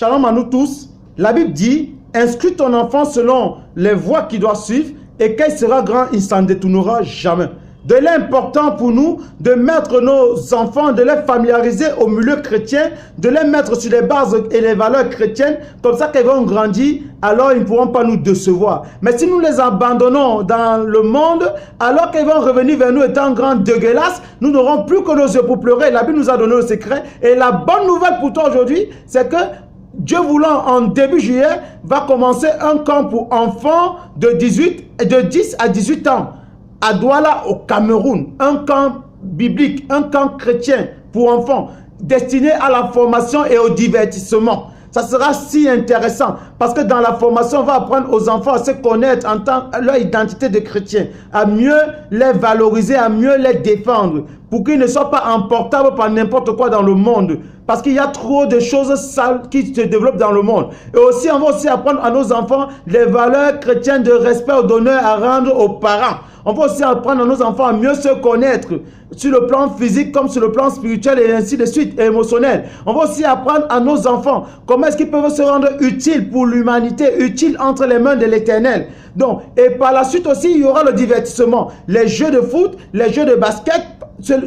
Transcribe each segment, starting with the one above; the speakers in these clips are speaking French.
Shalom à nous tous. La Bible dit, inscris ton enfant selon les voies qu'il doit suivre et quand il sera grand, il ne s'en détournera jamais. De l'important pour nous de mettre nos enfants, de les familiariser au milieu chrétien, de les mettre sur les bases et les valeurs chrétiennes, comme ça qu'ils vont grandir, alors ils ne pourront pas nous décevoir. Mais si nous les abandonnons dans le monde, alors qu'ils vont revenir vers nous étant grands dégueulasses, nous n'aurons plus que nos yeux pour pleurer. La Bible nous a donné le secret. Et la bonne nouvelle pour toi aujourd'hui, c'est que Dieu voulant, en début juillet, va commencer un camp pour enfants de 10 à 18 ans. À Douala, au Cameroun, un camp biblique, un camp chrétien pour enfants, destiné à la formation et au divertissement. Ça sera si intéressant, parce que dans la formation, on va apprendre aux enfants à se connaître en tant que leur identité de chrétien, à mieux les valoriser, à mieux les défendre, pour qu'ils ne soient pas emportables par n'importe quoi dans le monde. Parce qu'il y a trop de choses sales qui se développent dans le monde. Et aussi, on va aussi apprendre à nos enfants les valeurs chrétiennes de respect, d'honneur à rendre aux parents. On va aussi apprendre à nos enfants à mieux se connaître sur le plan physique comme sur le plan spirituel et ainsi de suite, et émotionnel. On va aussi apprendre à nos enfants comment est-ce qu'ils peuvent se rendre utiles pour l'humanité, utiles entre les mains de l'Éternel. Donc, et par la suite aussi, il y aura le divertissement. Les jeux de foot, les jeux de basket.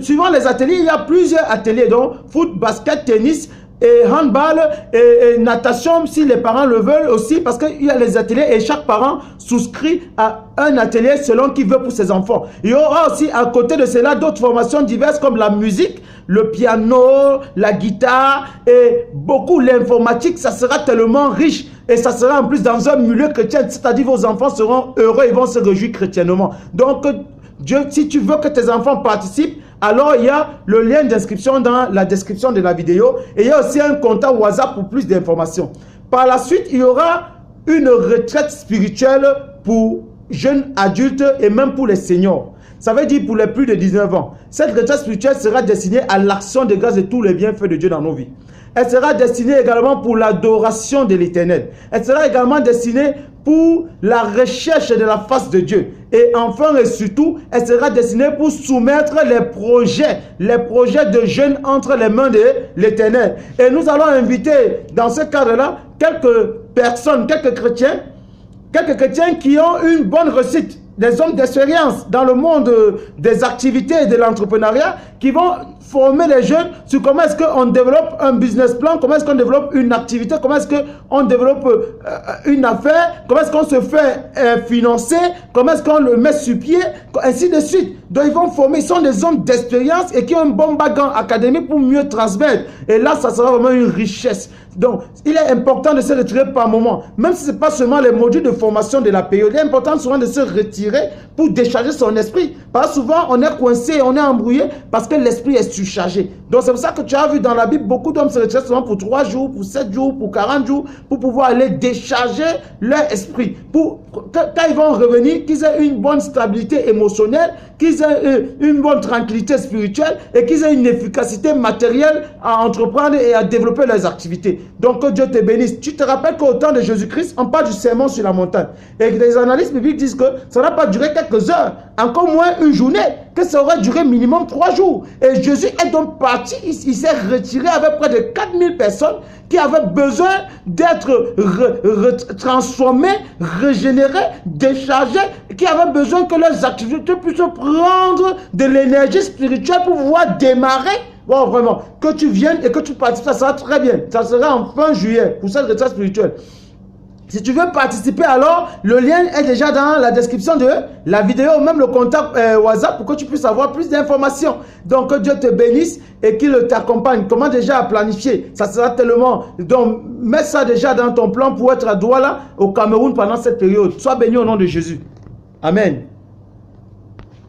Suivant les ateliers, il y a plusieurs ateliers, donc foot, basket, tennis, et handball et natation si les parents le veulent aussi, parce qu'il y a les ateliers et chaque parent souscrit à un atelier selon qu'il veut pour ses enfants. Il y aura aussi à côté de cela d'autres formations diverses comme la musique, le piano, la guitare et beaucoup l'informatique. Ça sera tellement riche et ça sera en plus dans un milieu chrétien, c'est-à-dire vos enfants seront heureux et vont se réjouir chrétiennement. Donc Dieu, si tu veux que tes enfants participent, alors il y a le lien d'inscription dans la description de la vidéo et il y a aussi un contact WhatsApp pour plus d'informations. Par la suite, il y aura une retraite spirituelle pour jeunes adultes et même pour les seniors. Ça veut dire pour les plus de 19 ans. Cette retraite spirituelle sera destinée à l'action de grâce de tous les bienfaits de Dieu dans nos vies. Elle sera destinée également pour l'adoration de l'Éternel. Elle sera également destinée pour la recherche de la face de Dieu. Et enfin et surtout, elle sera destinée pour soumettre les projets de jeunes entre les mains de l'Éternel. Et nous allons inviter dans ce cadre-là quelques personnes, quelques chrétiens qui ont une bonne réussite, des hommes d'expérience dans le monde des activités et de l'entrepreneuriat qui vont former les jeunes sur comment est-ce qu'on développe un business plan, comment est-ce qu'on développe une activité, comment est-ce qu'on développe une affaire, comment est-ce qu'on se fait financer, comment est-ce qu'on le met sur pied, ainsi de suite. Donc ils vont former, ils sont des hommes d'expérience et qui ont un bon background académique pour mieux transmettre. Et là, ça sera vraiment une richesse. Donc, il est important de se retirer par moment. Même si ce n'est pas seulement les modules de formation de la période, il est important souvent de se retirer pour décharger son esprit. Parce que souvent, on est coincé, on est embrouillé parce que l'esprit est surchargé. Donc, c'est pour ça que tu as vu dans la Bible, beaucoup d'hommes se retirent souvent pour 3 jours, pour 7 jours, pour 40 jours, pour pouvoir aller décharger leur esprit. Pour quand ils vont revenir, qu'ils aient une bonne stabilité émotionnelle, qu'ils aient une bonne tranquillité spirituelle et qu'ils aient une efficacité matérielle à entreprendre et à développer leurs activités. Donc que Dieu te bénisse. Tu te rappelles qu'au temps de Jésus-Christ, on parle du sermon sur la montagne. Et les analystes bibliques disent que ça n'a pas duré quelques heures, encore moins une journée, que ça aurait duré minimum 3 jours. Et Jésus est donc parti, il s'est retiré avec près de 4000 personnes qui avaient besoin d'être transformées, régénérées, déchargées, qui avaient besoin que leurs activités puissent prendre de l'énergie spirituelle pour pouvoir démarrer. Bon, vraiment, que tu viennes et que tu participes, ça sera très bien. Ça sera en fin juillet pour cette retraite spirituelle. Si tu veux participer, alors le lien est déjà dans la description de la vidéo, même le contact WhatsApp pour que tu puisses avoir plus d'informations. Donc, que Dieu te bénisse et qu'il t'accompagne. Comment déjà planifier? Ça sera tellement... Donc, mets ça déjà dans ton plan pour être à Douala, au Cameroun, pendant cette période. Sois béni au nom de Jésus. Amen.